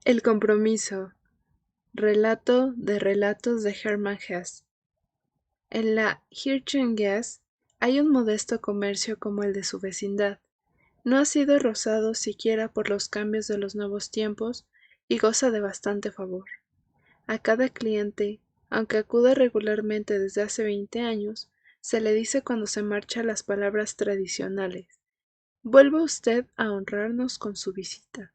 El compromiso. Relato de relatos de Hermann Hesse. En la Hirchengasse hay un modesto comercio como el de su vecindad. No ha sido rozado siquiera por los cambios de los nuevos tiempos y goza de bastante favor. A cada cliente, aunque acude regularmente desde hace 20 años, se le dice cuando se marcha las palabras tradicionales: «Vuelva usted a honrarnos con su visita».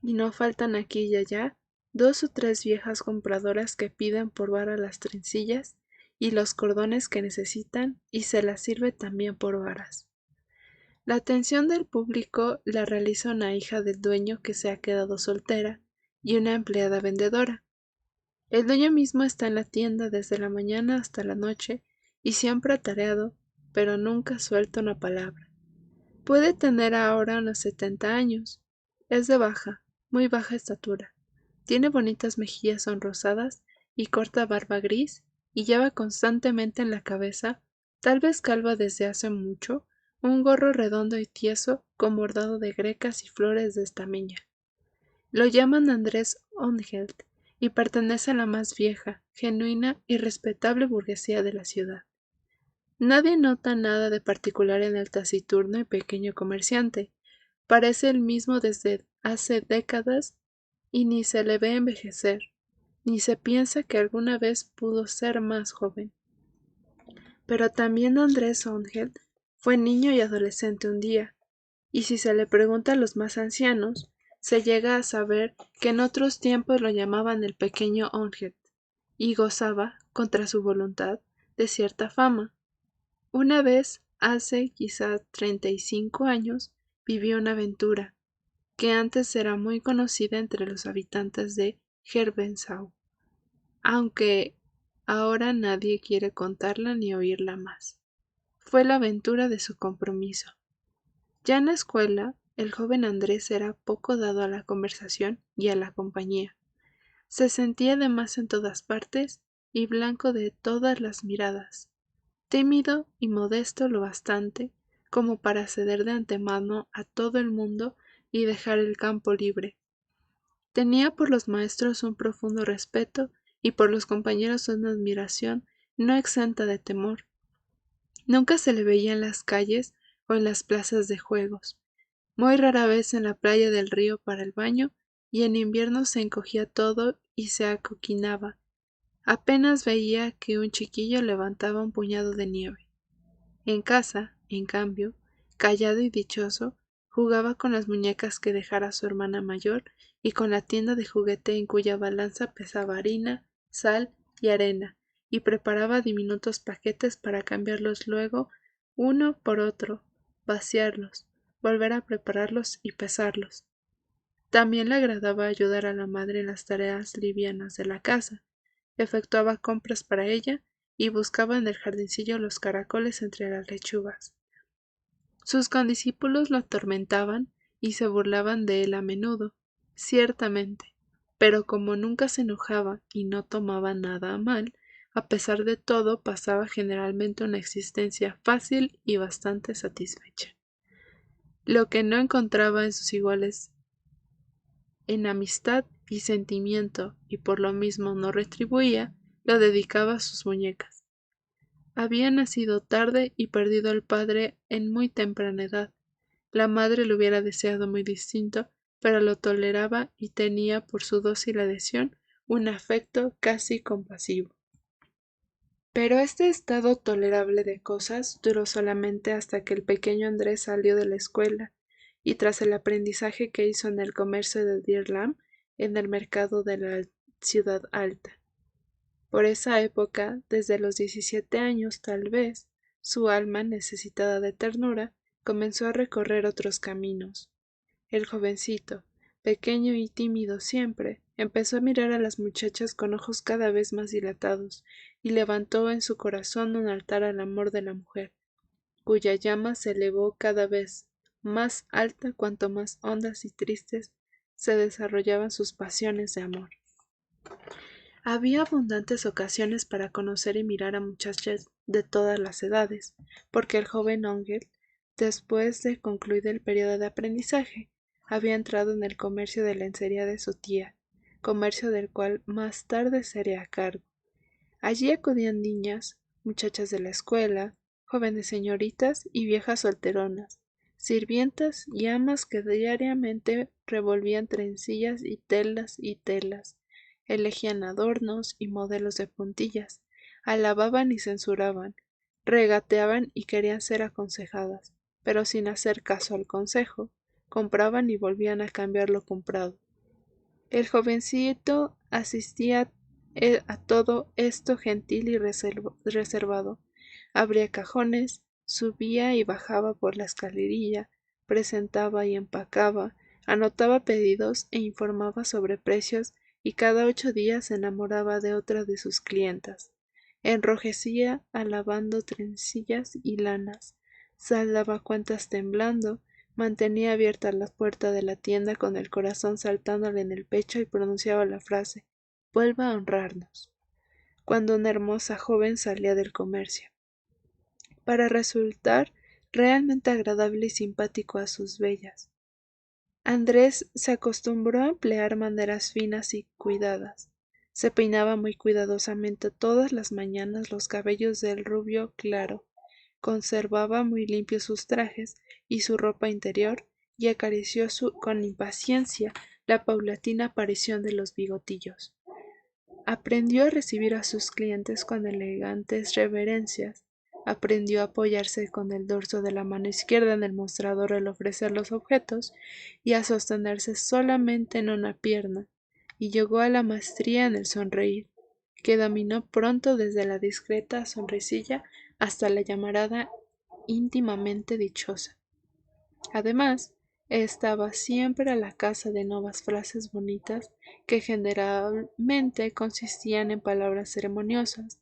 Y no faltan aquí y allá 2 o 3 viejas compradoras que piden por vara las trencillas y los cordones que necesitan, y se las sirve también por varas. La atención del público la realiza una hija del dueño que se ha quedado soltera y una empleada vendedora. El dueño mismo está en la tienda desde la mañana hasta la noche y siempre atareado, pero nunca suelta una palabra. Puede tener ahora unos 70 años. Es de baja, muy baja estatura. Tiene bonitas mejillas sonrosadas y corta barba gris, y lleva constantemente en la cabeza, tal vez calva desde hace mucho, un gorro redondo y tieso con bordado de grecas y flores de estameña. Lo llaman Andrés Ongelt y pertenece a la más vieja, genuina y respetable burguesía de la ciudad. Nadie nota nada de particular en el taciturno y pequeño comerciante. Parece el mismo desde hace décadas y ni se le ve envejecer, ni se piensa que alguna vez pudo ser más joven. Pero también Andrés Ongeld fue niño y adolescente un día, y si se le pregunta a los más ancianos, se llega a saber que en otros tiempos lo llamaban el pequeño Ongeld, y gozaba, contra su voluntad, de cierta fama. Una vez, hace quizá 35 años, vivió una aventura, que antes era muy conocida entre los habitantes de Gerbensau, aunque ahora nadie quiere contarla ni oírla más. Fue la aventura de su compromiso. Ya en la escuela, el joven Andrés era poco dado a la conversación y a la compañía. Se sentía de más en todas partes y blanco de todas las miradas, tímido y modesto lo bastante como para ceder de antemano a todo el mundo y dejar el campo libre. Tenía por los maestros un profundo respeto y por los compañeros una admiración no exenta de temor. Nunca se le veía en las calles o en las plazas de juegos, muy rara vez en la playa del río para el baño, y en invierno se encogía todo y se acoquinaba. Apenas veía que un chiquillo levantaba un puñado de nieve. En casa, en cambio, callado y dichoso, jugaba con las muñecas que dejara su hermana mayor y con la tienda de juguete en cuya balanza pesaba harina, sal y arena, y preparaba diminutos paquetes para cambiarlos luego uno por otro, vaciarlos, volver a prepararlos y pesarlos. También le agradaba ayudar a la madre en las tareas livianas de la casa. Efectuaba compras para ella y buscaba en el jardincillo los caracoles entre las lechugas. Sus condiscípulos lo atormentaban y se burlaban de él a menudo, ciertamente, pero como nunca se enojaba y no tomaba nada a mal, a pesar de todo pasaba generalmente una existencia fácil y bastante satisfecha. Lo que no encontraba en sus iguales en amistad y sentimiento, y por lo mismo no retribuía, lo dedicaba a sus muñecas. Había nacido tarde y perdido al padre en muy temprana edad. La madre lo hubiera deseado muy distinto, pero lo toleraba y tenía por su dócil adhesión un afecto casi compasivo. Pero este estado tolerable de cosas duró solamente hasta que el pequeño Andrés salió de la escuela, y tras el aprendizaje que hizo en el comercio de Dirlam, en el mercado de la ciudad alta. Por esa época, desde los 17 años tal vez, su alma, necesitada de ternura, comenzó a recorrer otros caminos. El jovencito, pequeño y tímido siempre, empezó a mirar a las muchachas con ojos cada vez más dilatados, y levantó en su corazón un altar al amor de la mujer, cuya llama se elevó cada vez más alta cuanto más hondas y tristes se desarrollaban sus pasiones de amor. Había abundantes ocasiones para conocer y mirar a muchachas de todas las edades, porque el joven Ongel, después de concluido el periodo de aprendizaje, había entrado en el comercio de lencería de su tía, comercio del cual más tarde sería a cargo. Allí acudían niñas, muchachas de la escuela, jóvenes señoritas y viejas solteronas, sirvientas y amas que diariamente revolvían trencillas y telas, elegían adornos y modelos de puntillas, alababan y censuraban, regateaban y querían ser aconsejadas, pero sin hacer caso al consejo, compraban y volvían a cambiar lo comprado. El jovencito asistía a todo esto gentil y reservado. Abría cajones, subía y bajaba por la escalerilla, presentaba y empacaba, anotaba pedidos e informaba sobre precios y cada 8 días se enamoraba de otra de sus clientas. Enrojecía alabando trencillas y lanas, saldaba cuentas temblando, mantenía abierta la puerta de la tienda con el corazón saltándole en el pecho y pronunciaba la frase «Vuelva a honrarnos», cuando una hermosa joven salía del comercio, para resultar realmente agradable y simpático a sus bellas. Andrés se acostumbró a emplear maneras finas y cuidadas. Se peinaba muy cuidadosamente todas las mañanas los cabellos del rubio claro, conservaba muy limpios sus trajes y su ropa interior, y acarició con impaciencia la paulatina aparición de los bigotillos. Aprendió a recibir a sus clientes con elegantes reverencias, aprendió a apoyarse con el dorso de la mano izquierda en el mostrador al ofrecer los objetos y a sostenerse solamente en una pierna, y llegó a la maestría en el sonreír, que dominó pronto desde la discreta sonrisilla hasta la llamarada íntimamente dichosa. Además, estaba siempre a la caza de nuevas frases bonitas que generalmente consistían en palabras ceremoniosas,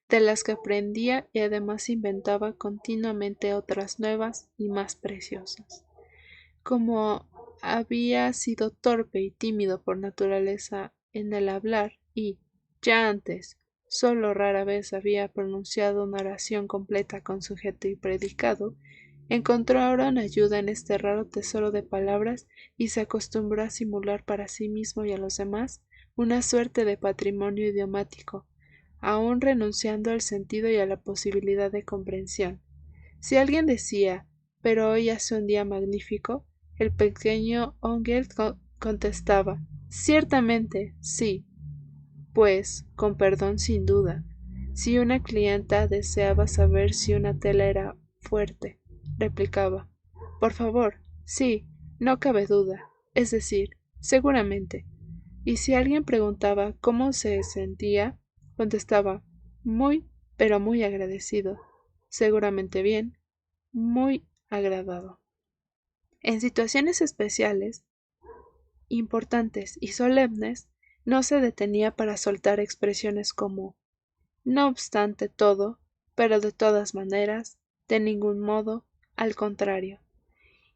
de las que aprendía y además inventaba continuamente otras nuevas y más preciosas. Como había sido torpe y tímido por naturaleza en el hablar y, ya antes, sólo rara vez había pronunciado una oración completa con sujeto y predicado, encontró ahora una ayuda en este raro tesoro de palabras y se acostumbró a simular para sí mismo y a los demás una suerte de patrimonio idiomático, aun renunciando al sentido y a la posibilidad de comprensión. Si alguien decía «pero hoy hace un día magnífico», el pequeño Ongelt contestaba «ciertamente, sí», pues, con perdón sin duda. Si una clienta deseaba saber si una tela era fuerte, replicaba «por favor, sí, no cabe duda, es decir, seguramente». Y si alguien preguntaba cómo se sentía, contestaba «muy, pero muy agradecido, seguramente bien, muy agradado». En situaciones especiales, importantes y solemnes, no se detenía para soltar expresiones como «no obstante todo, pero de todas maneras, de ningún modo, al contrario».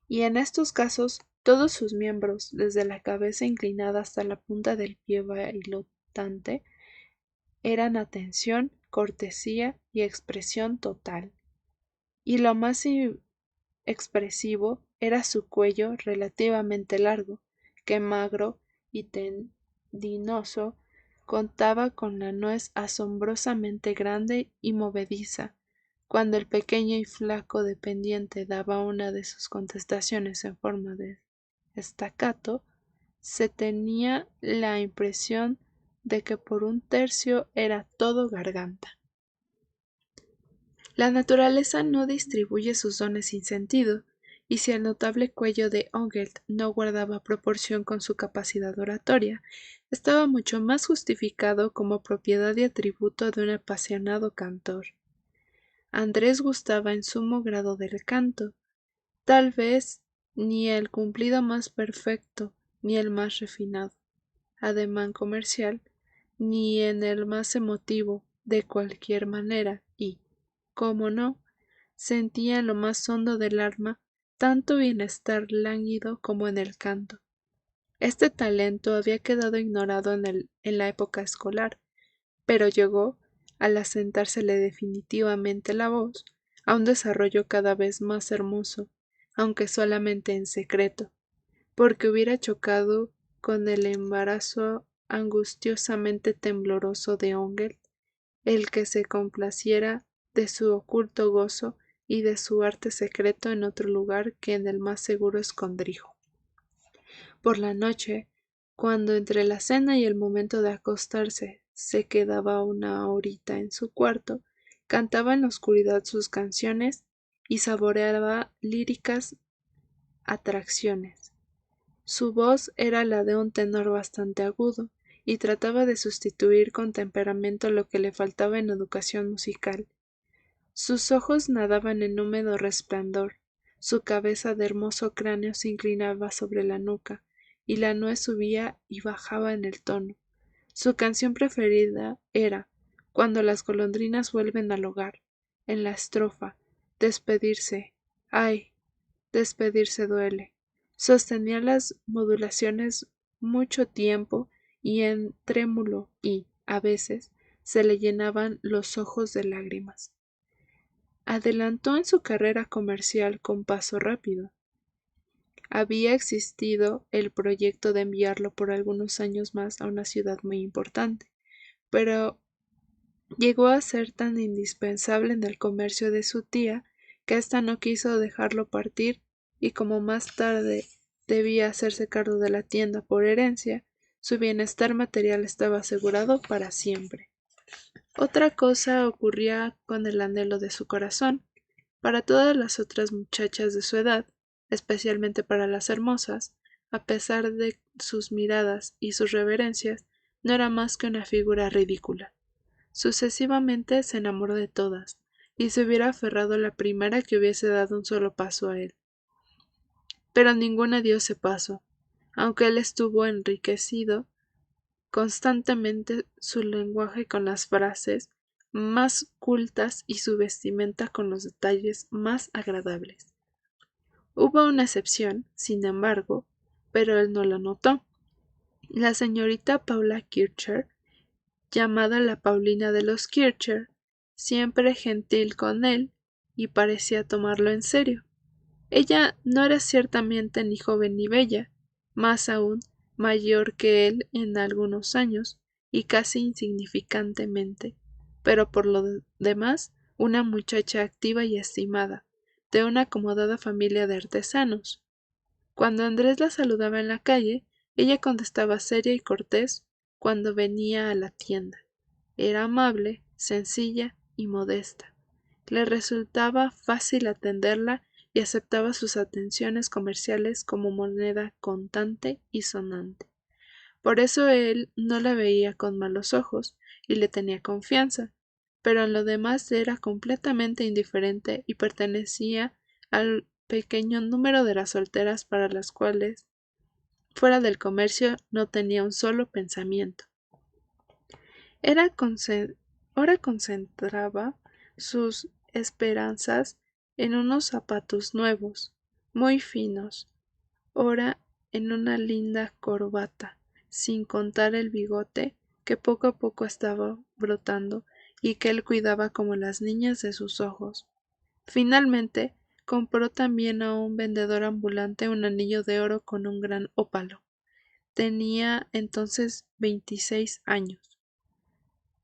Y en estos casos todos sus miembros, desde la cabeza inclinada hasta la punta del pie bailotante, eran atención, cortesía y expresión total. Y lo más expresivo era su cuello relativamente largo, que magro y tendinoso contaba con la nuez asombrosamente grande y movediza. Cuando el pequeño y flaco dependiente daba una de sus contestaciones en forma de staccato, se tenía la impresión de que por un tercio era todo garganta. La naturaleza no distribuye sus dones sin sentido, y si el notable cuello de Ongelt no guardaba proporción con su capacidad oratoria, estaba mucho más justificado como propiedad y atributo de un apasionado cantor. Andrés gustaba en sumo grado del canto, tal vez ni el cumplido más perfecto, ni el más refinado ademán comercial, ni en el más emotivo, de cualquier manera, y, cómo no, sentía en lo más hondo del alma tanto bienestar lánguido como en el canto. Este talento había quedado ignorado en la época escolar, pero llegó, al asentársele definitivamente la voz, a un desarrollo cada vez más hermoso, aunque solamente en secreto. porque hubiera chocado con el embarazo angustiosamente tembloroso de Ongel, el que se complaciera de su oculto gozo y de su arte secreto en otro lugar que en el más seguro escondrijo. Por la noche, cuando entre la cena y el momento de acostarse se quedaba una horita en su cuarto, cantaba en la oscuridad sus canciones y saboreaba líricas atracciones. Su voz era la de un tenor bastante agudo, y trataba de sustituir con temperamento lo que le faltaba en educación musical. Sus ojos nadaban en húmedo resplandor, su cabeza de hermoso cráneo se inclinaba sobre la nuca, y la nuez subía y bajaba en el tono. Su canción preferida era Cuando las golondrinas vuelven al hogar, en la estrofa, despedirse, ay, despedirse duele. Sostenía las modulaciones mucho tiempo y en trémulo y, a veces, se le llenaban los ojos de lágrimas. Adelantó en su carrera comercial con paso rápido. Había existido el proyecto de enviarlo por algunos años más a una ciudad muy importante, pero llegó a ser tan indispensable en el comercio de su tía que ésta no quiso dejarlo partir, y como más tarde debía hacerse cargo de la tienda por herencia, su bienestar material estaba asegurado para siempre. Otra cosa ocurría con el anhelo de su corazón. Para todas las otras muchachas de su edad, especialmente para las hermosas, a pesar de sus miradas y sus reverencias, no era más que una figura ridícula. Sucesivamente se enamoró de todas, y se hubiera aferrado a la primera que hubiese dado un solo paso a él. Pero ninguna dio ese paso, aunque él estuvo enriquecido constantemente su lenguaje con las frases más cultas y su vestimenta con los detalles más agradables. Hubo una excepción, sin embargo, pero él no la notó. La señorita Paula Kircher, llamada la Paulina de los Kircher, siempre gentil con él, y parecía tomarlo en serio. Ella no era ciertamente ni joven ni bella, más aún mayor que él en algunos años, y casi insignificantemente, pero por lo demás una muchacha activa y estimada, de una acomodada familia de artesanos. Cuando Andrés la saludaba en la calle, ella contestaba seria y cortés cuando venía a la tienda. Era amable, sencilla y modesta. Le resultaba fácil atenderla y aceptaba sus atenciones comerciales como moneda contante y sonante. Por eso él no la veía con malos ojos y le tenía confianza, pero en lo demás era completamente indiferente y pertenecía al pequeño número de las solteras para las cuales, fuera del comercio, no tenía un solo pensamiento. Ahora concentraba sus esperanzas en unos zapatos nuevos, muy finos, ora en una linda corbata, sin contar el bigote que poco a poco estaba brotando y que él cuidaba como las niñas de sus ojos. Finalmente, compró también a un vendedor ambulante un anillo de oro con un gran ópalo. Tenía entonces 26 años.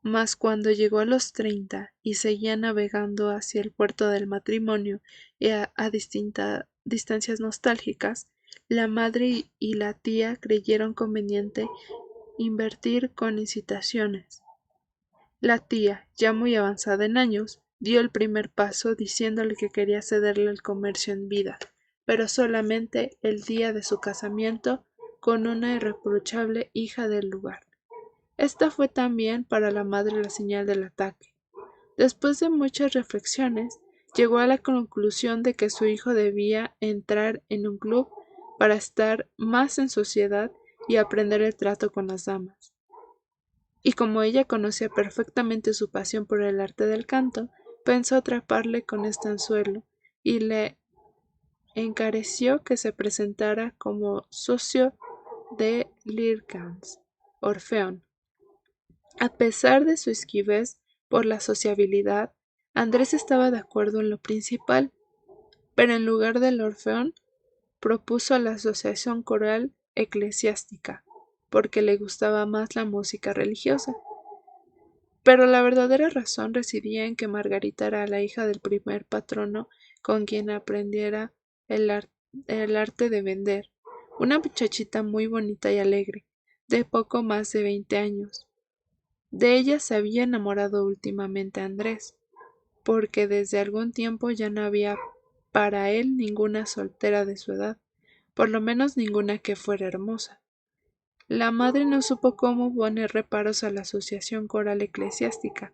Mas cuando llegó a los 30 y seguía navegando hacia el puerto del matrimonio y a distancias nostálgicas, la madre y la tía creyeron conveniente invertir con incitaciones. La tía, ya muy avanzada en años, dio el primer paso diciéndole que quería cederle el comercio en vida, pero solamente el día de su casamiento con una irreprochable hija del lugar. Esta fue también para la madre la señal del ataque. Después de muchas reflexiones, llegó a la conclusión de que su hijo debía entrar en un club para estar más en sociedad y aprender el trato con las damas. Y como ella conocía perfectamente su pasión por el arte del canto, pensó atraparle con este anzuelo y le encareció que se presentara como socio de Leerkens, Orfeón. A pesar de su esquivez por la sociabilidad, Andrés estaba de acuerdo en lo principal, pero en lugar del Orfeón propuso la Asociación Coral Eclesiástica, porque le gustaba más la música religiosa. Pero la verdadera razón residía en que Margarita era la hija del primer patrono con quien aprendiera el arte de vender, una muchachita muy bonita y alegre, de poco más de 20 años. De ella se había enamorado últimamente Andrés, porque desde algún tiempo ya no había para él ninguna soltera de su edad, por lo menos ninguna que fuera hermosa. La madre no supo cómo poner reparos a la asociación coral eclesiástica.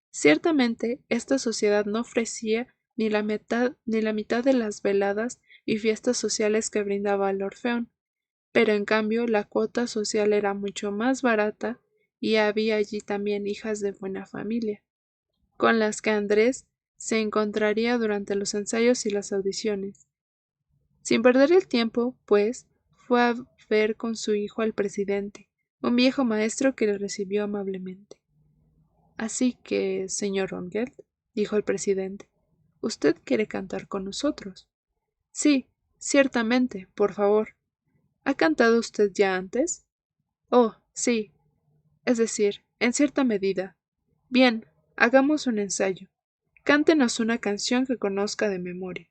Ciertamente, esta sociedad no ofrecía ni la mitad de las veladas y fiestas sociales que brindaba el Orfeón, pero en cambio la cuota social era mucho más barata y había allí también hijas de buena familia, con las que Andrés se encontraría durante los ensayos y las audiciones. Sin perder el tiempo, pues, fue a ver con su hijo al presidente, un viejo maestro que le recibió amablemente. Así que, señor Ongelt, dijo el presidente, ¿usted quiere cantar con nosotros? Sí, ciertamente, por favor. ¿Ha cantado usted ya antes? Oh, sí, es decir, en cierta medida. Bien, hagamos un ensayo. Cántenos una canción que conozca de memoria.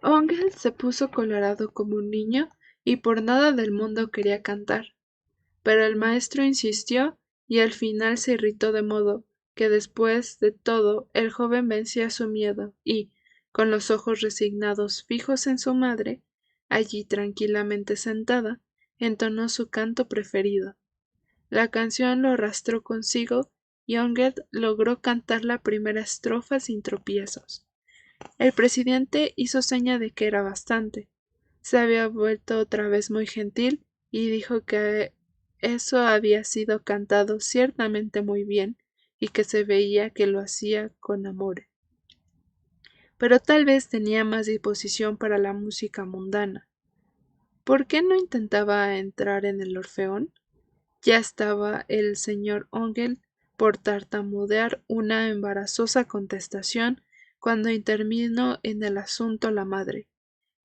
Ongelt se puso colorado como un niño y por nada del mundo quería cantar. Pero el maestro insistió y al final se irritó de modo que después de todo el joven vencía su miedo y, con los ojos resignados fijos en su madre, allí tranquilamente sentada, entonó su canto preferido. La canción lo arrastró consigo y Ongelt logró cantar la primera estrofa sin tropiezos. El presidente hizo seña de que era bastante. Se había vuelto otra vez muy gentil y dijo que eso había sido cantado ciertamente muy bien y que se veía que lo hacía con amor. Pero tal vez tenía más disposición para la música mundana. ¿Por qué no intentaba entrar en el Orfeón? Ya estaba el señor Ongelt por tartamudear una embarazosa contestación cuando intervino en el asunto la madre.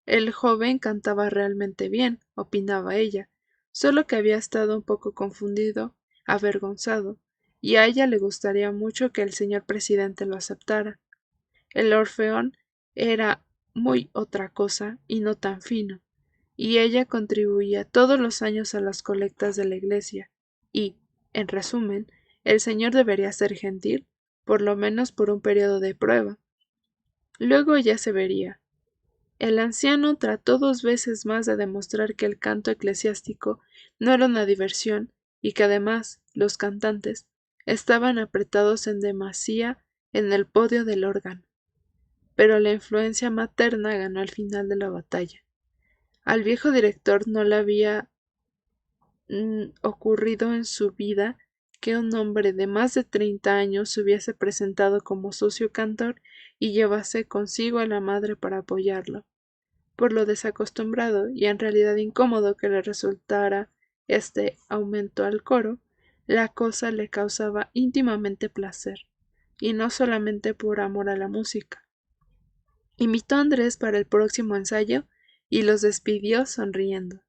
El joven cantaba realmente bien, opinaba ella, solo que había estado un poco confundido, avergonzado, y a ella le gustaría mucho que el señor presidente lo aceptara. El Orfeón era muy otra cosa y no tan fino, y ella contribuía todos los años a las colectas de la iglesia, y, en resumen, el señor debería ser gentil, por lo menos por un periodo de prueba. Luego ya se vería. El anciano trató 2 veces más de demostrar que el canto eclesiástico no era una diversión y que además los cantantes estaban apretados en demasía en el podio del órgano. Pero la influencia materna ganó al final de la batalla. Al viejo director no le había ocurrido en su vida que un hombre de más de 30 años se hubiese presentado como socio cantor y llevase consigo a la madre para apoyarlo. Por lo desacostumbrado y en realidad incómodo que le resultara este aumento al coro, la cosa le causaba íntimamente placer, y no solamente por amor a la música. Invitó a Andrés para el próximo ensayo y los despidió sonriendo.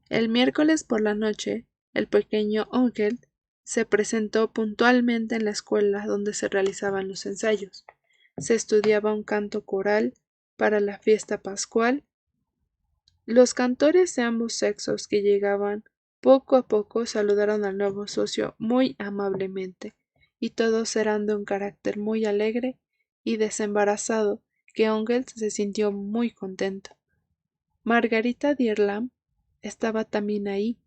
El miércoles por la noche, el pequeño Ongelt se presentó puntualmente en la escuela donde se realizaban los ensayos. Se estudiaba un canto coral para la fiesta pascual. Los cantores de ambos sexos que llegaban poco a poco saludaron al nuevo socio muy amablemente, y todos eran de un carácter muy alegre y desembarazado, que Ongelt se sintió muy contento. Margarita Dierlam estaba también ahí,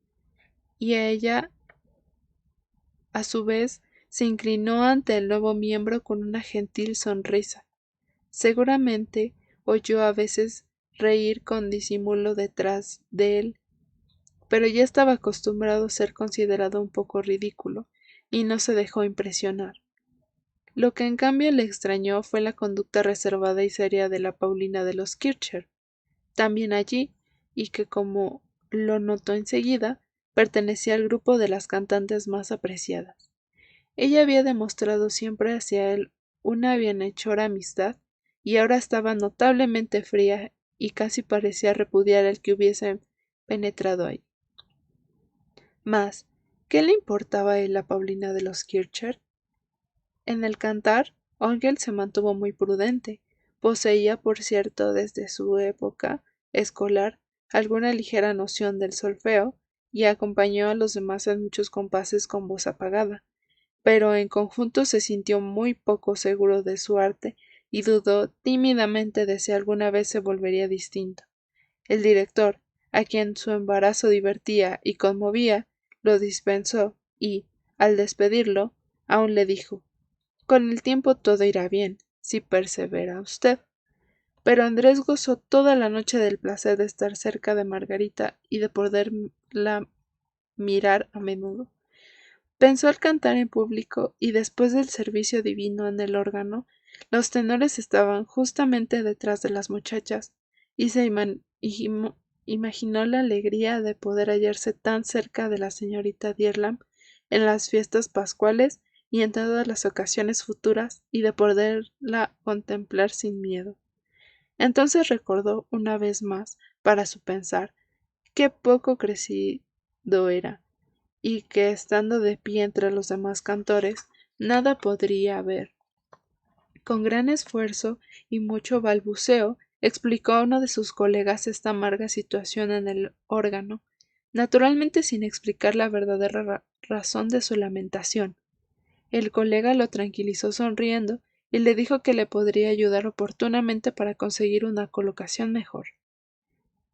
y ella, a su vez, se inclinó ante el nuevo miembro con una gentil sonrisa. Seguramente oyó a veces reír con disimulo detrás de él, pero ya estaba acostumbrado a ser considerado un poco ridículo, y no se dejó impresionar. Lo que en cambio le extrañó fue la conducta reservada y seria de la Paulina de los Kircher, también allí, y que, como lo notó enseguida, pertenecía al grupo de las cantantes más apreciadas. Ella había demostrado siempre hacia él una bienhechora amistad, y ahora estaba notablemente fría y casi parecía repudiar el que hubiese penetrado ahí. Mas, ¿qué le importaba a él la Paulina de los Kircher? En el cantar, Ángel se mantuvo muy prudente. Poseía, por cierto, desde su época escolar, alguna ligera noción del solfeo, y acompañó a los demás en muchos compases con voz apagada, pero en conjunto se sintió muy poco seguro de su arte y dudó tímidamente de si alguna vez se volvería distinto. El director, a quien su embarazo divertía y conmovía, lo dispensó y, al despedirlo, aún le dijo: con el tiempo todo irá bien, si persevera usted. Pero Andrés gozó toda la noche del placer de estar cerca de Margarita y de poderla mirar a menudo. Pensó al cantar en público y después del servicio divino en el órgano, los tenores estaban justamente detrás de las muchachas, y se imaginó la alegría de poder hallarse tan cerca de la señorita Dierlam en las fiestas pascuales y en todas las ocasiones futuras, y de poderla contemplar sin miedo. Entonces recordó una vez más, para su pensar, qué poco crecido era, y que estando de pie entre los demás cantores, nada podría ver. Con gran esfuerzo y mucho balbuceo, explicó a uno de sus colegas esta amarga situación en el órgano, naturalmente sin explicar la verdadera razón de su lamentación. El colega lo tranquilizó sonriendo y le dijo que le podría ayudar oportunamente para conseguir una colocación mejor.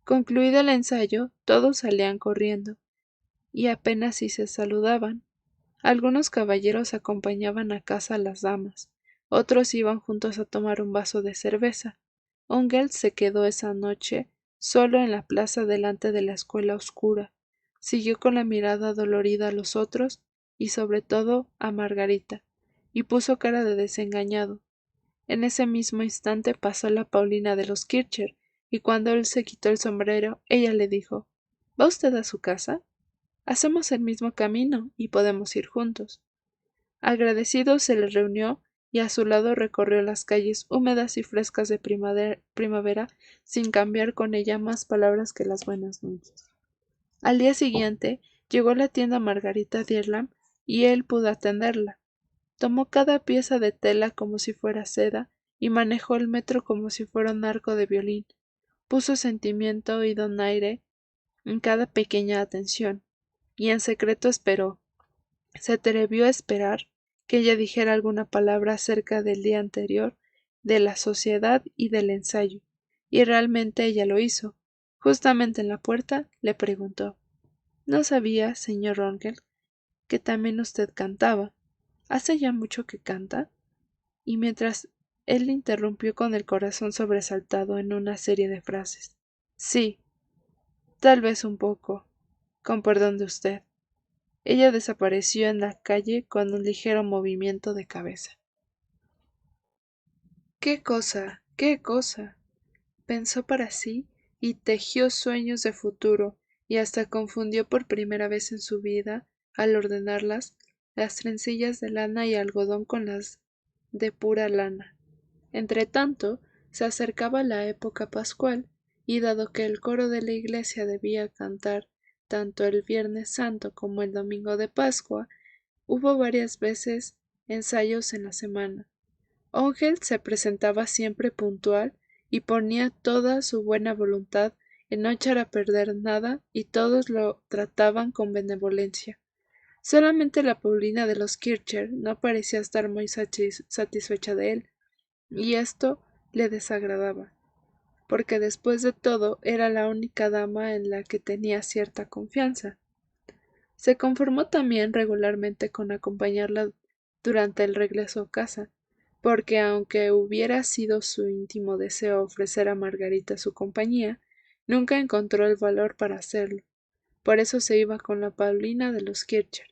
Concluido el ensayo, todos salían corriendo, y apenas si se saludaban. Algunos caballeros acompañaban a casa a las damas, otros iban juntos a tomar un vaso de cerveza. Ongel se quedó esa noche solo en la plaza delante de la escuela oscura. Siguió con la mirada dolorida a los otros y sobre todo a Margarita, y puso cara de desengañado. En ese mismo instante pasó la Paulina de los Kircher, y cuando él se quitó el sombrero, ella le dijo: ¿Va usted a su casa? Hacemos el mismo camino y podemos ir juntos. Agradecido se le reunió y a su lado recorrió las calles húmedas y frescas de primavera sin cambiar con ella más palabras que las buenas noches. Al día siguiente llegó a la tienda Margarita Dierlam y él pudo atenderla. Tomó cada pieza de tela como si fuera seda y manejó el metro como si fuera un arco de violín. Puso sentimiento y donaire en cada pequeña atención, y en secreto esperó. Se atrevió a esperar que ella dijera alguna palabra acerca del día anterior, de la sociedad y del ensayo, y realmente ella lo hizo. Justamente en la puerta le preguntó: ¿No sabía, señor Ronkel, que también usted cantaba? ¿Hace ya mucho que canta? Y mientras él le interrumpió con el corazón sobresaltado en una serie de frases. Sí, tal vez un poco, con perdón de usted. Ella desapareció en la calle con un ligero movimiento de cabeza. ¡Qué cosa! ¡Qué cosa! Pensó para sí y tejió sueños de futuro, y hasta confundió por primera vez en su vida, al ordenarlas, las trencillas de lana y algodón con las de pura lana. Entretanto, se acercaba la época pascual, y dado que el coro de la iglesia debía cantar tanto el Viernes Santo como el domingo de Pascua, hubo varias veces ensayos en la semana. Ángel se presentaba siempre puntual y ponía toda su buena voluntad en no echar a perder nada, y todos lo trataban con benevolencia. Solamente la Paulina de los Kircher no parecía estar muy satisfecha de él, y esto le desagradaba, porque después de todo era la única dama en la que tenía cierta confianza. Se conformó también regularmente con acompañarla durante el regreso a casa, porque aunque hubiera sido su íntimo deseo ofrecer a Margarita su compañía, nunca encontró el valor para hacerlo. Por eso se iba con la Paulina de los Kircher.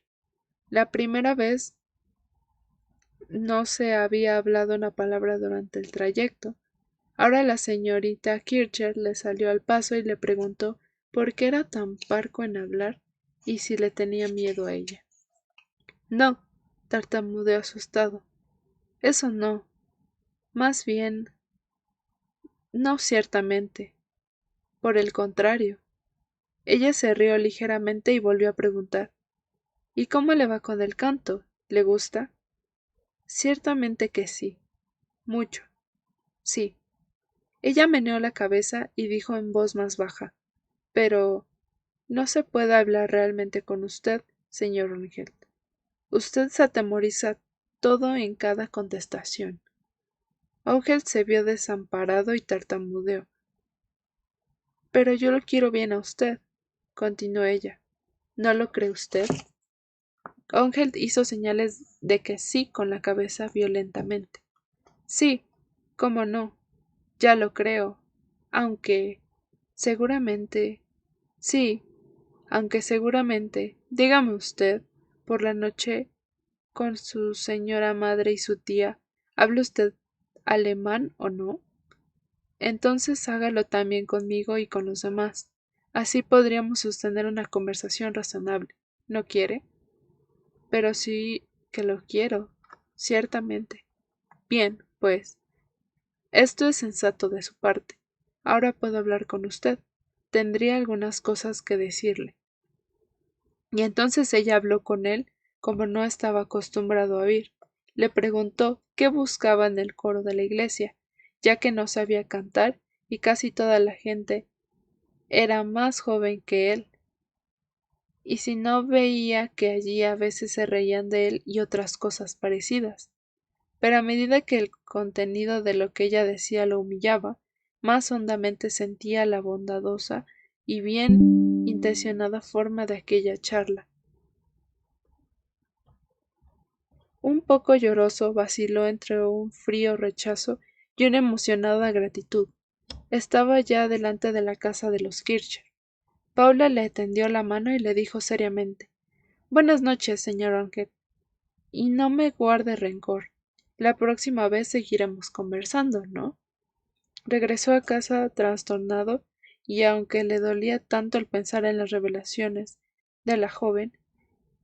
La primera vez no se había hablado una palabra durante el trayecto. Ahora la señorita Kircher le salió al paso y le preguntó por qué era tan parco en hablar y si le tenía miedo a ella. No, tartamudeó asustado. Eso no. Más bien, no ciertamente. Por el contrario. Ella se rió ligeramente y volvió a preguntar: ¿Y cómo le va con el canto? ¿Le gusta? Ciertamente que sí. Mucho. Sí. Ella meneó la cabeza y dijo en voz más baja: Pero no se puede hablar realmente con usted, señor Ángel. Usted se atemoriza todo en cada contestación. Ángel se vio desamparado y tartamudeó. Pero yo lo quiero bien a usted, continuó ella. ¿No lo cree usted? Ángel hizo señales de que sí con la cabeza violentamente. Sí, cómo no, ya lo creo, aunque seguramente. Sí, aunque seguramente. Dígame usted, por la noche, con su señora madre y su tía, ¿habla usted alemán o no? Entonces hágalo también conmigo y con los demás. Así podríamos sostener una conversación razonable. ¿No quiere? Pero sí que lo quiero, ciertamente. Bien, pues, esto es sensato de su parte. Ahora puedo hablar con usted. Tendría algunas cosas que decirle. Y entonces ella habló con él como no estaba acostumbrado a oír. Le preguntó qué buscaba en el coro de la iglesia, ya que no sabía cantar y casi toda la gente era más joven que él, y si no veía que allí a veces se reían de él y otras cosas parecidas. Pero a medida que el contenido de lo que ella decía lo humillaba, más hondamente sentía la bondadosa y bien intencionada forma de aquella charla. Un poco lloroso, vaciló entre un frío rechazo y una emocionada gratitud. Estaba ya delante de la casa de los Kircher. Paula le tendió la mano y le dijo seriamente: Buenas noches, señor Onket, y no me guarde rencor. La próxima vez seguiremos conversando, ¿no? Regresó a casa trastornado, y aunque le dolía tanto el pensar en las revelaciones de la joven,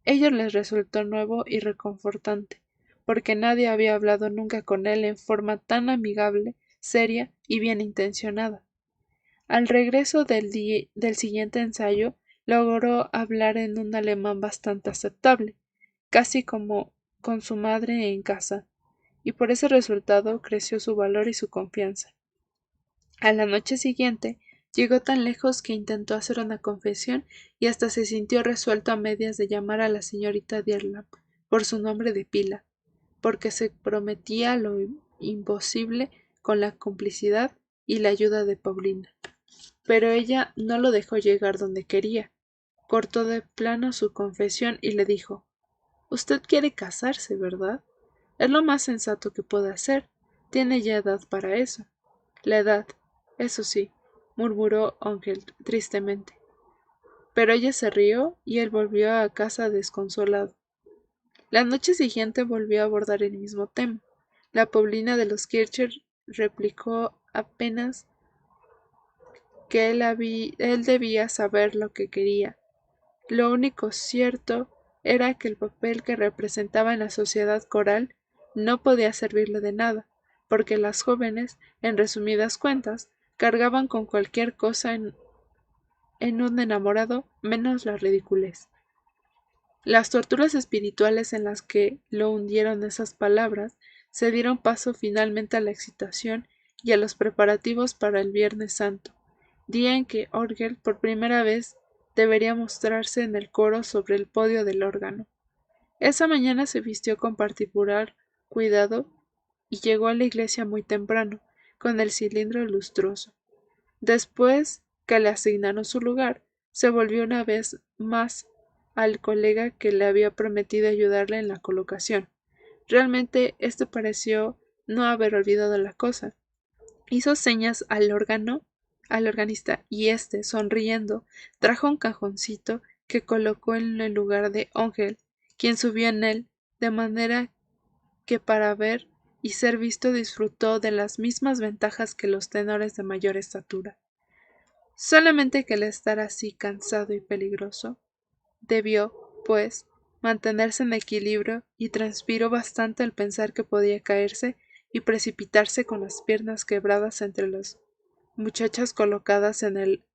ello le resultó nuevo y reconfortante, porque nadie había hablado nunca con él en forma tan amigable, seria y bien intencionada. Al regreso del siguiente ensayo, logró hablar en un alemán bastante aceptable, casi como con su madre en casa, y por ese resultado creció su valor y su confianza. A la noche siguiente llegó tan lejos que intentó hacer una confesión y hasta se sintió resuelto a medias de llamar a la señorita Dearlap por su nombre de pila, porque se prometía lo imposible con la complicidad y la ayuda de Paulina. Pero ella no lo dejó llegar donde quería. Cortó de plano su confesión y le dijo: Usted quiere casarse, ¿verdad? Es lo más sensato que puede hacer. Tiene ya edad para eso. La edad, eso sí, murmuró Ángel tristemente. Pero ella se rió y él volvió a casa desconsolado. La noche siguiente volvió a abordar el mismo tema. La Paulina de los Kircher replicó apenas que él debía saber lo que quería. Lo único cierto era que el papel que representaba en la sociedad coral no podía servirle de nada, porque las jóvenes, en resumidas cuentas, cargaban con cualquier cosa en un enamorado menos la ridiculez. Las torturas espirituales en las que lo hundieron esas palabras se dieron paso finalmente a la excitación y a los preparativos para el Viernes Santo, día en que Orgel por primera vez debería mostrarse en el coro sobre el podio del órgano. Esa mañana se vistió con particular cuidado y llegó a la iglesia muy temprano, con el cilindro lustroso. Después que le asignaron su lugar, se volvió una vez más al colega que le había prometido ayudarle en la colocación. Realmente este pareció no haber olvidado la cosa. Hizo señas al organista, y éste, sonriendo, trajo un cajoncito que colocó en el lugar de Ángel, quien subió en él, de manera que para ver y ser visto disfrutó de las mismas ventajas que los tenores de mayor estatura. Solamente que el estar así cansado y peligroso, debió, pues, mantenerse en equilibrio y transpiró bastante al pensar que podía caerse y precipitarse con las piernas quebradas entre las muchachas colocadas en el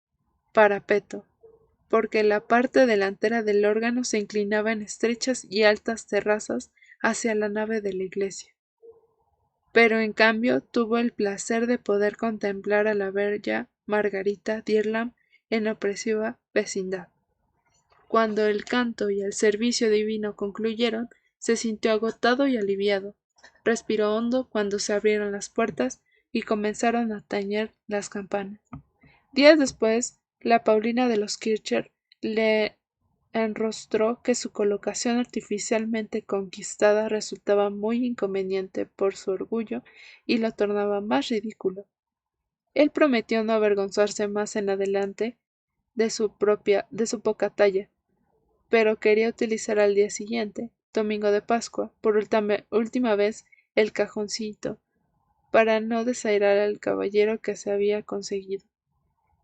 parapeto, porque la parte delantera del órgano se inclinaba en estrechas y altas terrazas hacia la nave de la iglesia. Pero en cambio tuvo el placer de poder contemplar a la bella Margarita Dierlam en opresiva vecindad. Cuando el canto y el servicio divino concluyeron, se sintió agotado y aliviado. Respiró hondo cuando se abrieron las puertas y comenzaron a tañer las campanas. Días después, la Paulina de los Kircher le enrostró que su colocación artificialmente conquistada resultaba muy inconveniente por su orgullo y lo tornaba más ridículo. Él prometió no avergonzarse más en adelante de su poca talla, pero quería utilizar al día siguiente, domingo de Pascua, por última vez el cajoncito, para no desairar al caballero que se había conseguido.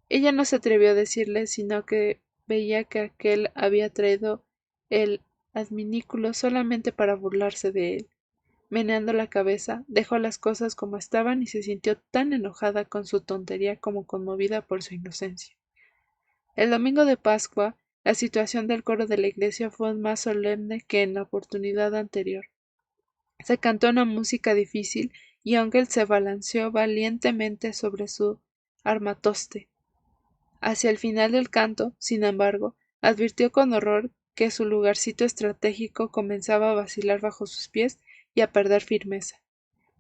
Ella no se atrevió a decirle, sino que veía que aquel había traído el adminículo solamente para burlarse de él. Meneando la cabeza, dejó las cosas como estaban y se sintió tan enojada con su tontería como conmovida por su inocencia. El domingo de Pascua, la situación del coro de la iglesia fue más solemne que en la oportunidad anterior. Se cantó una música difícil y Ángel se balanceó valientemente sobre su armatoste. Hacia el final del canto, sin embargo, advirtió con horror que su lugarcito estratégico comenzaba a vacilar bajo sus pies y a perder firmeza.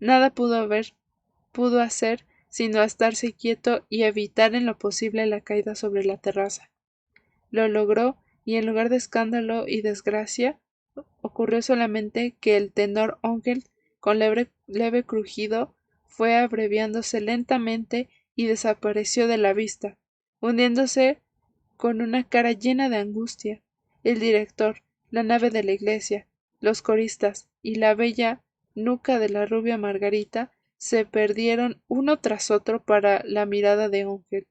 Nada pudo hacer sino estarse quieto y evitar en lo posible la caída sobre la terraza. Lo logró, y en lugar de escándalo y desgracia, ocurrió solamente que el tenor Ángel, con leve crujido, fue abreviándose lentamente y desapareció de la vista, hundiéndose con una cara llena de angustia. El director, la nave de la iglesia, los coristas y la bella nuca de la rubia Margarita se perdieron uno tras otro para la mirada de Ángel,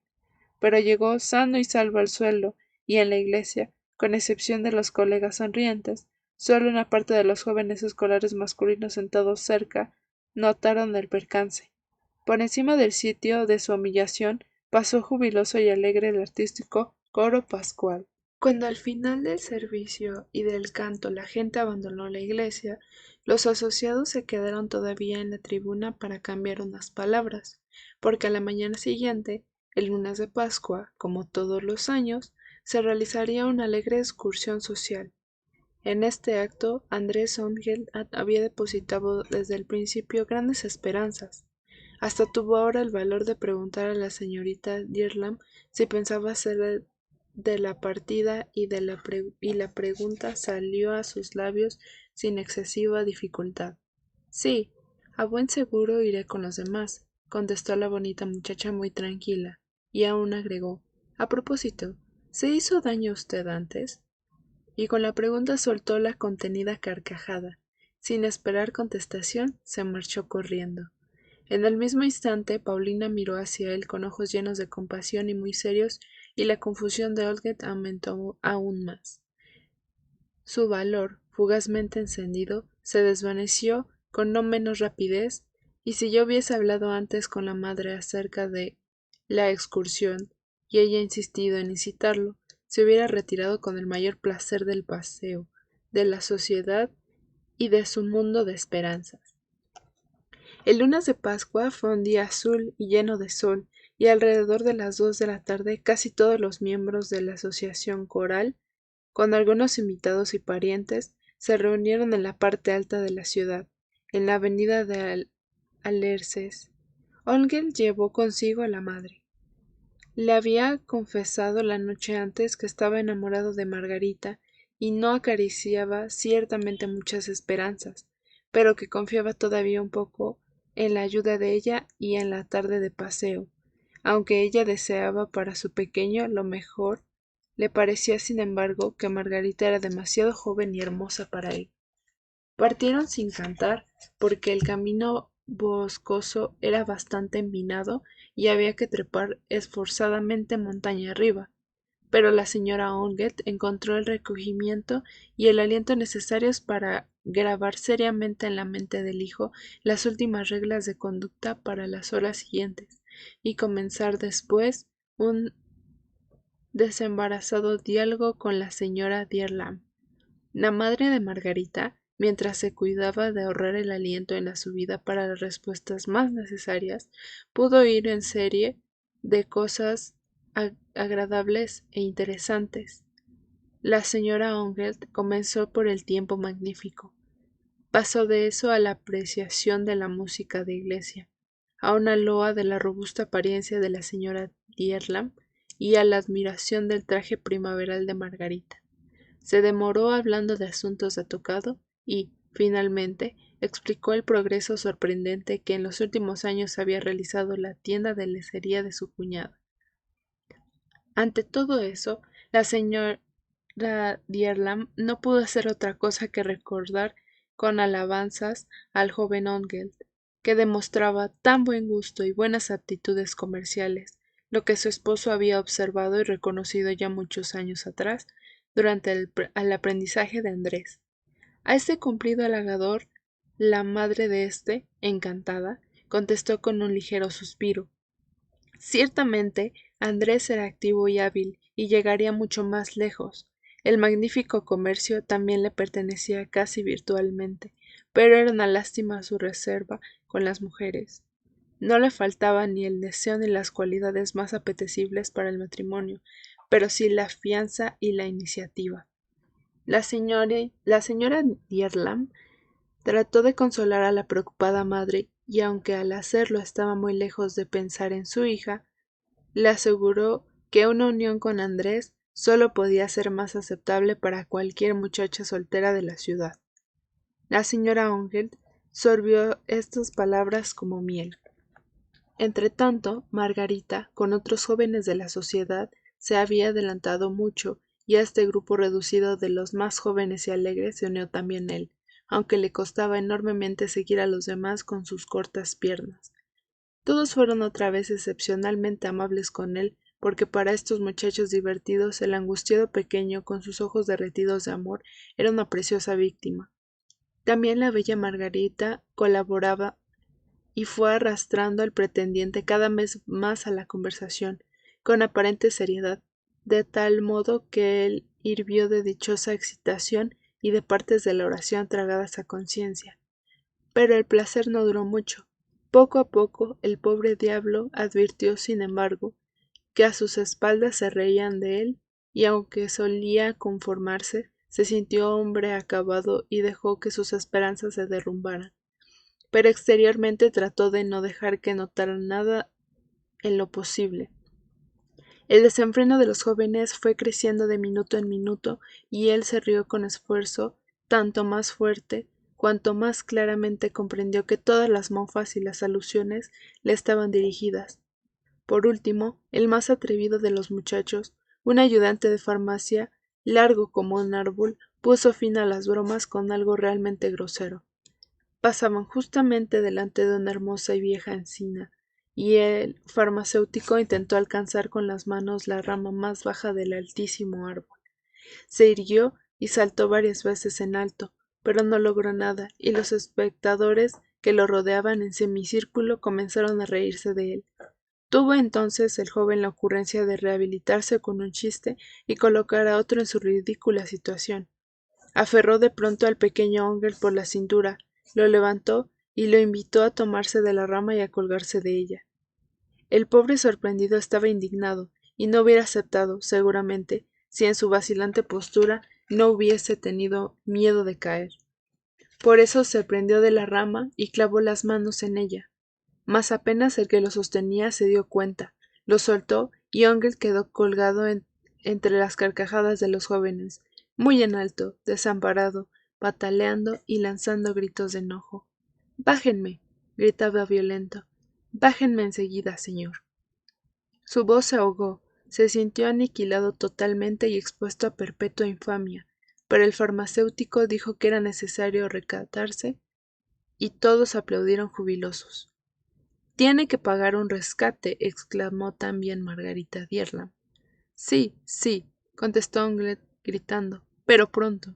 pero llegó sano y salvo al suelo, y en la iglesia, con excepción de los colegas sonrientes, solo una parte de los jóvenes escolares masculinos sentados cerca notaron el percance. Por encima del sitio de su humillación pasó jubiloso y alegre el artístico coro pascual. Cuando al final del servicio y del canto la gente abandonó la iglesia, los asociados se quedaron todavía en la tribuna para cambiar unas palabras, porque a la mañana siguiente, el lunes de Pascua, como todos los años, se realizaría una alegre excursión social. En este acto, Andrés Ángel había depositado desde el principio grandes esperanzas. Hasta tuvo ahora el valor de preguntar a la señorita Dierlam si pensaba hacer de la partida y la pregunta salió a sus labios sin excesiva dificultad. Sí, a buen seguro iré con los demás, contestó la bonita muchacha muy tranquila, y aún agregó, a propósito, ¿se hizo daño usted antes? Y con la pregunta soltó la contenida carcajada. Sin esperar contestación, se marchó corriendo. En el mismo instante, Paulina miró hacia él con ojos llenos de compasión y muy serios, y la confusión de Olget aumentó aún más. Su valor, fugazmente encendido, se desvaneció con no menos rapidez, y si yo hubiese hablado antes con la madre acerca de la excursión, y ella insistido en incitarlo, se hubiera retirado con el mayor placer del paseo, de la sociedad y de su mundo de esperanzas. El lunes de Pascua fue un día azul y lleno de sol, y alrededor de las 2 de la tarde casi todos los miembros de la asociación coral, con algunos invitados y parientes, se reunieron en la parte alta de la ciudad, en la avenida de Alerces. Olgel llevó consigo a la madre. Le había confesado la noche antes que estaba enamorado de Margarita y no acariciaba ciertamente muchas esperanzas, pero que confiaba todavía un poco en la ayuda de ella y en la tarde de paseo. Aunque ella deseaba para su pequeño lo mejor, le parecía sin embargo que Margarita era demasiado joven y hermosa para él. Partieron sin cantar, porque el camino boscoso era bastante empinado y había que trepar esforzadamente montaña arriba, pero la señora Onget encontró el recogimiento y el aliento necesarios para grabar seriamente en la mente del hijo las últimas reglas de conducta para las horas siguientes, y comenzar después un desembarazado diálogo con la señora Dearlam. La madre de Margarita, mientras se cuidaba de ahorrar el aliento en la subida para las respuestas más necesarias, pudo oír en serie de cosas agradables e interesantes. La señora Ongelt comenzó por el tiempo magnífico. Pasó de eso a la apreciación de la música de iglesia, a una loa de la robusta apariencia de la señora Dearlam y a la admiración del traje primaveral de Margarita. Se demoró hablando de asuntos de tocado y, finalmente, explicó el progreso sorprendente que en los últimos años había realizado la tienda de lencería de su cuñada. Ante todo eso, la señora Dearlam no pudo hacer otra cosa que recordar con alabanzas al joven Ongelt, que demostraba tan buen gusto y buenas aptitudes comerciales, lo que su esposo había observado y reconocido ya muchos años atrás durante el aprendizaje de Andrés. A este cumplido halagador, la madre de éste, encantada, contestó con un ligero suspiro. Ciertamente, Andrés era activo y hábil, y llegaría mucho más lejos. El magnífico comercio también le pertenecía casi virtualmente, pero era una lástima su reserva con las mujeres. No le faltaban ni el deseo ni las cualidades más apetecibles para el matrimonio, pero sí la fianza y la iniciativa. La señora Dearlam trató de consolar a la preocupada madre y aunque al hacerlo estaba muy lejos de pensar en su hija, le aseguró que una unión con Andrés solo podía ser más aceptable para cualquier muchacha soltera de la ciudad. La señora Ongelt sorbió estas palabras como miel. Entretanto, Margarita, con otros jóvenes de la sociedad, se había adelantado mucho, y a este grupo reducido de los más jóvenes y alegres se unió también él, aunque le costaba enormemente seguir a los demás con sus cortas piernas. Todos fueron otra vez excepcionalmente amables con él, porque para estos muchachos divertidos el angustiado pequeño, con sus ojos derretidos de amor, era una preciosa víctima. También la bella Margarita colaboraba y fue arrastrando al pretendiente cada vez más a la conversación, con aparente seriedad, de tal modo que él hirvió de dichosa excitación y de partes de la oración tragadas a conciencia. Pero el placer no duró mucho. Poco a poco el pobre diablo advirtió, sin embargo, que a sus espaldas se reían de él, y aunque solía conformarse, se sintió hombre acabado y dejó que sus esperanzas se derrumbaran. Pero exteriormente trató de no dejar que notaran nada en lo posible. El desenfreno de los jóvenes fue creciendo de minuto en minuto, y él se rió con esfuerzo, tanto más fuerte, cuanto más claramente comprendió que todas las mofas y las alusiones le estaban dirigidas. Por último, el más atrevido de los muchachos, un ayudante de farmacia, largo como un árbol, puso fin a las bromas con algo realmente grosero. Pasaban justamente delante de una hermosa y vieja encina, y el farmacéutico intentó alcanzar con las manos la rama más baja del altísimo árbol. Se irguió y saltó varias veces en alto, pero no logró nada, y los espectadores que lo rodeaban en semicírculo comenzaron a reírse de él. Tuvo entonces el joven la ocurrencia de rehabilitarse con un chiste y colocar a otro en su ridícula situación. Aferró de pronto al pequeño Ongel por la cintura, lo levantó y lo invitó a tomarse de la rama y a colgarse de ella. El pobre sorprendido estaba indignado, y no hubiera aceptado, seguramente, si en su vacilante postura no hubiese tenido miedo de caer. Por eso se prendió de la rama y clavó las manos en ella. Mas apenas el que lo sostenía se dio cuenta, lo soltó y Ongel quedó colgado entre las carcajadas de los jóvenes, muy en alto, desamparado, pataleando y lanzando gritos de enojo. —¡Bájenme! —gritaba violento. —Bájenme enseguida, señor. Su voz se ahogó, se sintió aniquilado totalmente y expuesto a perpetua infamia, pero el farmacéutico dijo que era necesario recatarse y todos aplaudieron jubilosos. —Tiene que pagar un rescate —exclamó también Margarita Dearlam. —Sí, sí —contestó Onglet gritando—, pero pronto.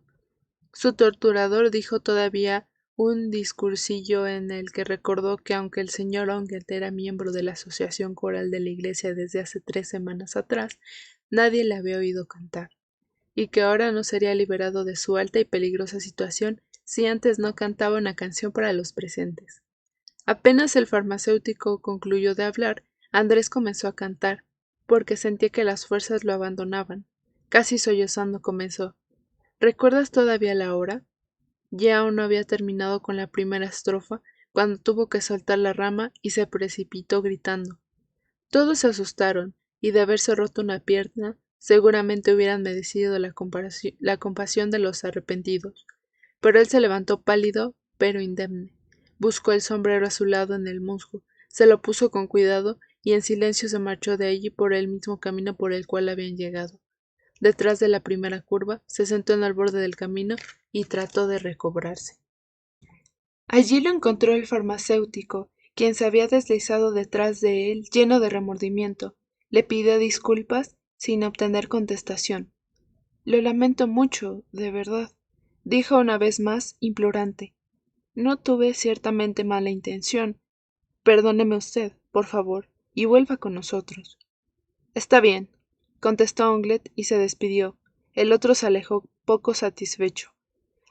Su torturador dijo todavía un discursillo en el que recordó que aunque el señor Onglet era miembro de la asociación coral de la iglesia desde hace 3 semanas atrás, nadie le había oído cantar, y que ahora no sería liberado de su alta y peligrosa situación si antes no cantaba una canción para los presentes. Apenas el farmacéutico concluyó de hablar, Andrés comenzó a cantar, porque sentía que las fuerzas lo abandonaban. Casi sollozando comenzó. ¿Recuerdas todavía la hora? Ya aún no había terminado con la primera estrofa, cuando tuvo que soltar la rama y se precipitó gritando. Todos se asustaron, y de haberse roto una pierna, seguramente hubieran merecido la compasión de los arrepentidos. Pero él se levantó pálido, pero indemne. Buscó el sombrero a su lado en el musgo, se lo puso con cuidado y en silencio se marchó de allí por el mismo camino por el cual habían llegado. Detrás de la primera curva, se sentó en el borde del camino y trató de recobrarse. Allí lo encontró el farmacéutico, quien se había deslizado detrás de él lleno de remordimiento. Le pidió disculpas sin obtener contestación. Lo lamento mucho, de verdad, dijo una vez más, implorante. No tuve ciertamente mala intención. Perdóneme usted, por favor, y vuelva con nosotros. Está bien, contestó Onglet y se despidió. El otro se alejó poco satisfecho.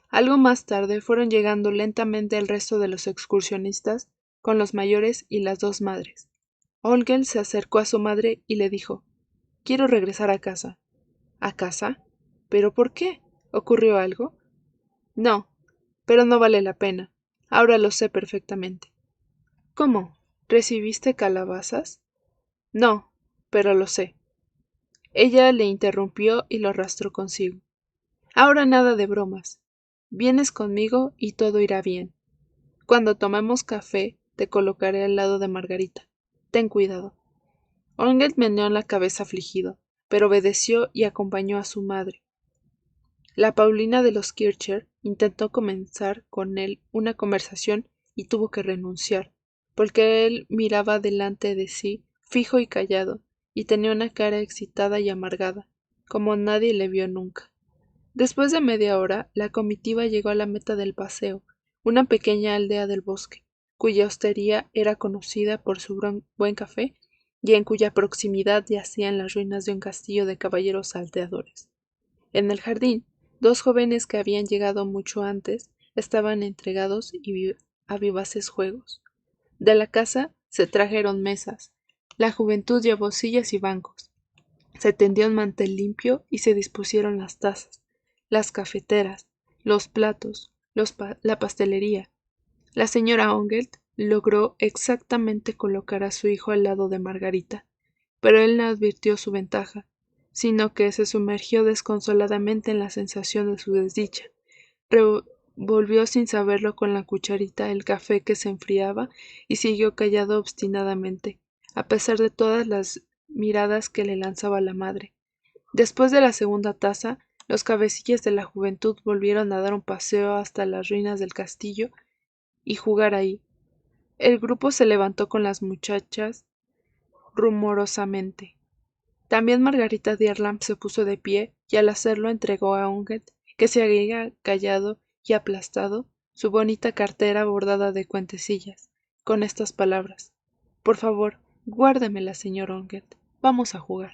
Algo más tarde fueron llegando lentamente el resto de los excursionistas, con los mayores y las dos madres. Olgel se acercó a su madre y le dijo: Quiero regresar a casa. ¿A casa? ¿Pero por qué? ¿Ocurrió algo? No, pero no vale la pena. Ahora lo sé perfectamente. ¿Cómo? ¿Recibiste calabazas? No, pero lo sé. Ella le interrumpió y lo arrastró consigo. Ahora nada de bromas. Vienes conmigo y todo irá bien. Cuando tomemos café, te colocaré al lado de Margarita. Ten cuidado. Ongelt meneó la cabeza afligido, pero obedeció y acompañó a su madre. La Paulina de los Kircher intentó comenzar con él una conversación y tuvo que renunciar, porque él miraba delante de sí, fijo y callado, y tenía una cara excitada y amargada, como nadie le vio nunca. Después de media hora, la comitiva llegó a la meta del paseo, una pequeña aldea del bosque, cuya hostería era conocida por su buen café y en cuya proximidad yacían las ruinas de un castillo de caballeros salteadores. En el jardín, dos jóvenes que habían llegado mucho antes estaban entregados a vivaces juegos. De la casa se trajeron mesas. La juventud llevó sillas y bancos. Se tendió un mantel limpio y se dispusieron las tazas, las cafeteras, los platos, la pastelería. La señora Ongelt logró exactamente colocar a su hijo al lado de Margarita, pero él no advirtió su ventaja, sino que se sumergió desconsoladamente en la sensación de su desdicha. Revolvió sin saberlo con la cucharita el café que se enfriaba y siguió callado obstinadamente, a pesar de todas las miradas que le lanzaba la madre. Después de la segunda taza, los cabecillas de la juventud volvieron a dar un paseo hasta las ruinas del castillo y jugar ahí. El grupo se levantó con las muchachas rumorosamente. También Margarita Dierlam se puso de pie y al hacerlo entregó a Onget, que se había callado y aplastado, su bonita cartera bordada de cuentecillas, con estas palabras: Por favor, guárdemela, señor Onget. Vamos a jugar.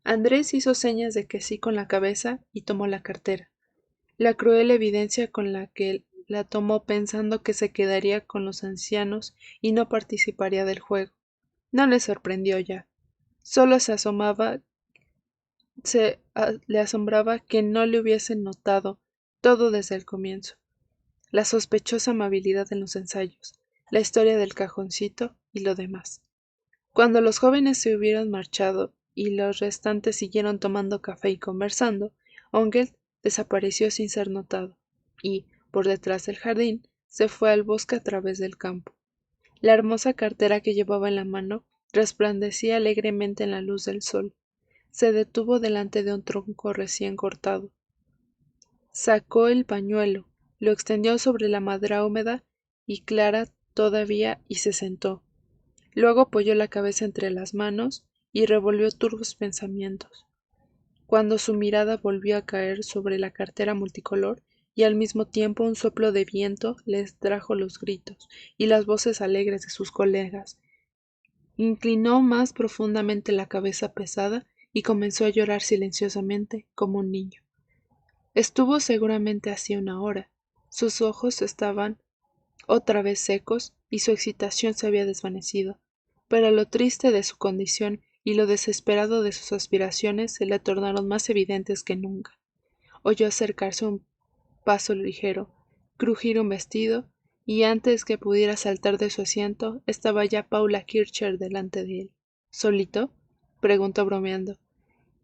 Andrés hizo señas de que sí con la cabeza y tomó la cartera. La cruel evidencia con la que la tomó pensando que se quedaría con los ancianos y no participaría del juego, no le sorprendió ya. Solo le asombraba que no le hubiesen notado todo desde el comienzo. La sospechosa amabilidad en los ensayos, la historia del cajoncito y lo demás. Cuando los jóvenes se hubieron marchado y los restantes siguieron tomando café y conversando, Ongelt desapareció sin ser notado, y, por detrás del jardín, se fue al bosque a través del campo. La hermosa cartera que llevaba en la mano resplandecía alegremente en la luz del sol. Se detuvo delante de un tronco recién cortado. Sacó el pañuelo, lo extendió sobre la madera húmeda y clara todavía y se sentó. Luego apoyó la cabeza entre las manos y revolvió turbios pensamientos. Cuando su mirada volvió a caer sobre la cartera multicolor, y al mismo tiempo un soplo de viento les trajo los gritos y las voces alegres de sus colegas, inclinó más profundamente la cabeza pesada y comenzó a llorar silenciosamente como un niño. Estuvo seguramente así una hora. Sus ojos estaban otra vez secos y su excitación se había desvanecido, pero lo triste de su condición y lo desesperado de sus aspiraciones se le tornaron más evidentes que nunca. Oyó acercarse un paso ligero, crujir un vestido, y antes que pudiera saltar de su asiento, estaba ya Paula Kircher delante de él. ¿Solito?, preguntó bromeando,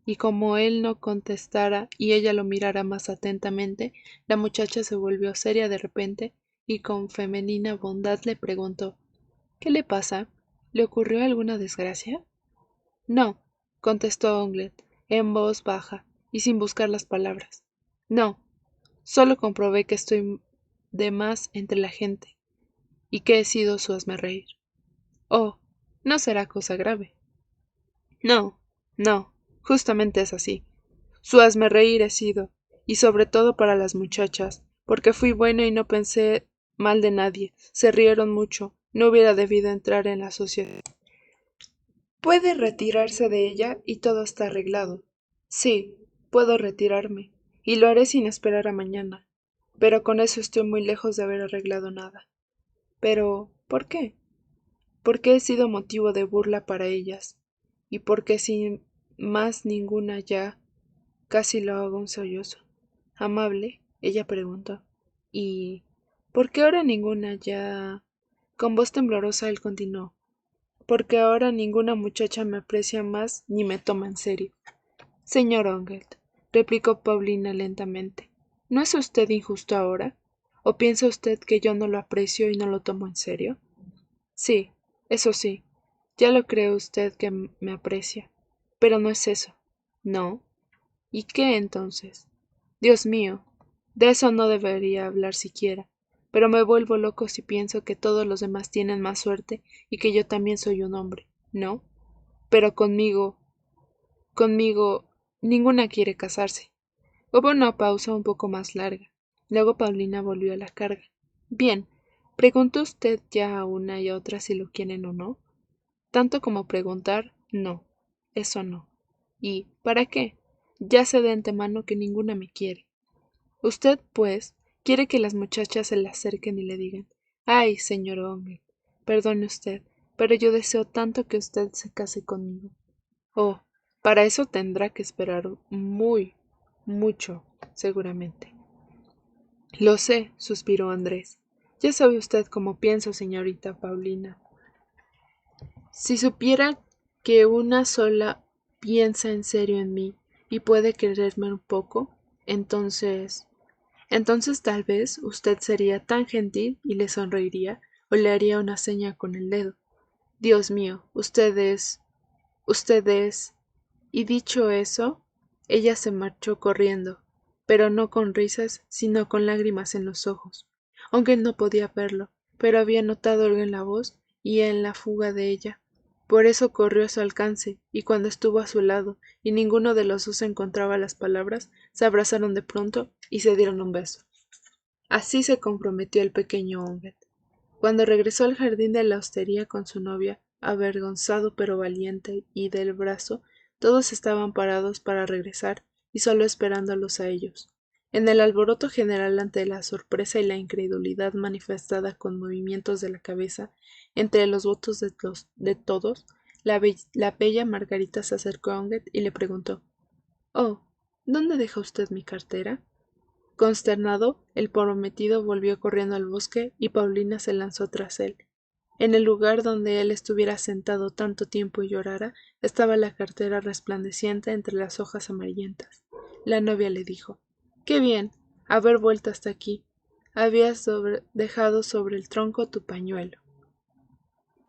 y como él no contestara y ella lo mirara más atentamente, la muchacha se volvió seria de repente y con femenina bondad le preguntó: ¿Qué le pasa? ¿Le ocurrió alguna desgracia? No, contestó Onglet, en voz baja y sin buscar las palabras. No, solo comprobé que estoy de más entre la gente y que he sido su hazmerreír. Oh, no será cosa grave. No, no, justamente es así. Su hazmerreír he sido, y sobre todo para las muchachas, porque fui bueno y no pensé mal de nadie. Se rieron mucho. No hubiera debido entrar en la sociedad. Puede retirarse de ella y todo está arreglado. Sí, puedo retirarme, y lo haré sin esperar a mañana. Pero con eso estoy muy lejos de haber arreglado nada. Pero, ¿por qué? Porque he sido motivo de burla para ellas, y porque sin más ninguna ya, casi lo hago un sollozo. Amable, ella preguntó. ¿Y por qué ahora ninguna ya? Con voz temblorosa él continuó. Porque ahora ninguna muchacha me aprecia más ni me toma en serio. Señor Ongelt, replicó Paulina lentamente, ¿no es usted injusto ahora? ¿O piensa usted que yo no lo aprecio y no lo tomo en serio? Sí, eso sí, ya lo cree usted que me aprecia, pero no es eso. ¿No? ¿Y qué entonces? Dios mío, de eso no debería hablar siquiera, pero me vuelvo loco si pienso que todos los demás tienen más suerte y que yo también soy un hombre, ¿no? Pero conmigo, ninguna quiere casarse. Hubo una pausa un poco más larga. Luego Paulina volvió a la carga. Bien, ¿preguntó usted ya a una y a otra si lo quieren o no? Tanto como preguntar, no, eso no. ¿Y para qué? Ya sé de antemano que ninguna me quiere. Usted, pues, quiere que las muchachas se le acerquen y le digan: «Ay, señor Onge, perdone usted, pero yo deseo tanto que usted se case conmigo». Oh, para eso tendrá que esperar mucho, seguramente. Lo sé, suspiró Andrés. Ya sabe usted cómo pienso, señorita Paulina. Si supiera que una sola piensa en serio en mí y puede quererme un poco, entonces tal vez usted sería tan gentil y le sonreiría o le haría una seña con el dedo. Dios mío, usted es. Y dicho eso, ella se marchó corriendo, pero no con risas, sino con lágrimas en los ojos. Aunque él no podía verlo, pero había notado algo en la voz y en la fuga de ella. Por eso corrió a su alcance, y cuando estuvo a su lado, y ninguno de los dos encontraba las palabras, se abrazaron de pronto y se dieron un beso. Así se comprometió el pequeño Onget. Cuando regresó al jardín de la hostería con su novia, avergonzado pero valiente y del brazo, todos estaban parados para regresar y solo esperándolos a ellos. En el alboroto general ante la sorpresa y la incredulidad manifestada con movimientos de la cabeza, entre los votos de todos, la bella Margarita se acercó a Onget y le preguntó: «Oh, ¿dónde deja usted mi cartera?» Consternado, el prometido volvió corriendo al bosque y Paulina se lanzó tras él. En el lugar donde él estuviera sentado tanto tiempo y llorara, estaba la cartera resplandeciente entre las hojas amarillentas. La novia le dijo: «Qué bien haber vuelto hasta aquí. Habías dejado sobre el tronco tu pañuelo».